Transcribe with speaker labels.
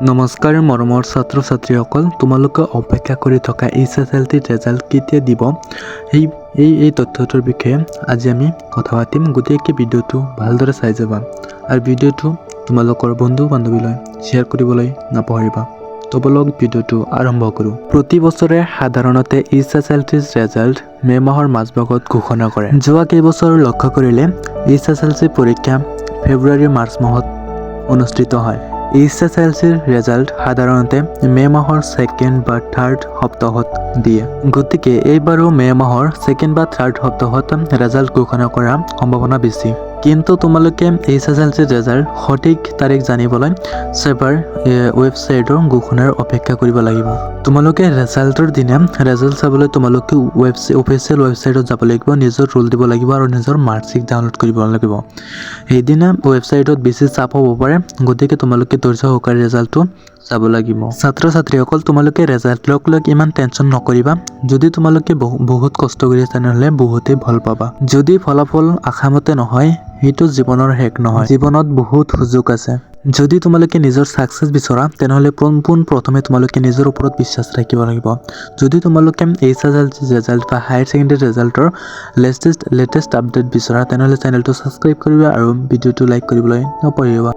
Speaker 1: নমস্কাৰ মৰমৰ ছাত্ৰ ছাত্ৰীসকল, তোমালোকে অপেক্ষা কৰি থকা HSLC ৰেজাল্ট কেতিয়া দিব এই তথ্যটোৰ বিষয়ে আজি আমি কথা পাতিম। গতিকে ভিডিঅ'টো ভালদৰে চাই যাবা আৰু ভিডিঅ'টো তোমালোকৰ বন্ধু বান্ধৱীলৈ শ্বেয়াৰ কৰিবলৈ নাপাহৰিবা। তো বলক ভিডিঅ'টো আৰম্ভ কৰোঁ। প্ৰতি বছৰে সাধাৰণতে HSLC ৰেজাল্ট মে' মাহৰ মাজভাগত ঘোষণা কৰে। যোৱা কেইবছৰ লক্ষ্য কৰিলে HSLC পৰীক্ষা ফেব্ৰুৱাৰী মাৰ্চ মাহত অনুষ্ঠিত হয়। HSLCৰ ৰেজাল্ট সাধাৰণতে মে' মাহৰ ছেকেণ্ড বা থাৰ্ড সপ্তাহত দিয়ে। গতিকে এইবাৰো মে' মাহৰ ছেকেণ্ড বা থাৰ্ড সপ্তাহত ৰেজাল্ট ঘোষণা কৰাৰ সম্ভাৱনা বেছি। কিন্তু তোমালোকে HSLCৰ ৰেজাল্ট সঠিক তাৰিখ জানিবলৈ চেবাৰ ৱেবছাইটৰ ঘোষণাৰ অপেক্ষা কৰিব লাগিব। তোমালোকে ৰেজাল্টৰ দিনা ৰেজাল্ট চাবলৈ তোমালোকে অফিচিয়েল ৱেবছাইটত যাব লাগিব, নিজৰ ৰোল দিব লাগিব আৰু নিজৰ মাৰ্কশ্বিট ডাউনলোড কৰিব লাগিব। সেইদিনা ৱেবছাইটত বেছি চাপ হ'ব পাৰে, গতিকে তোমালোকে ধৈৰ্য সহকাৰে ৰেজাল্টটো চাব লাগিব। ছাত্ৰ ছাত্ৰীসকল, তোমালোকে ৰেজাল্টক লৈ ইমান টেনশ্যন নকৰিবা। যদি তোমালোকে বহুত কষ্ট কৰিছা তেনেহ'লে বহুতেই ভাল পাবা। যদি ফলাফল আশামতে নহয়, সেইটো জীৱনৰ শেষ নহয়। জীৱনত বহুত সুযোগ আছে। যদি তোমালোকে নিজৰ ছাকচেছ বিচৰা তেনেহ'লে পোনপ্ৰথমে তোমালোকে নিজৰ ওপৰত বিশ্বাস ৰাখিব লাগিব। যদি তোমালোকে HSLC ৰেজাল্ট বা হায়াৰ ছেকেণ্ডেৰী ৰেজাল্টৰ লেটেষ্ট আপডেট বিচৰা তেনেহ'লে চেনেলটো ছাবস্ক্ৰাইব কৰিবা আৰু ভিডিঅ'টো লাইক কৰিবলৈ নপাহৰিবা।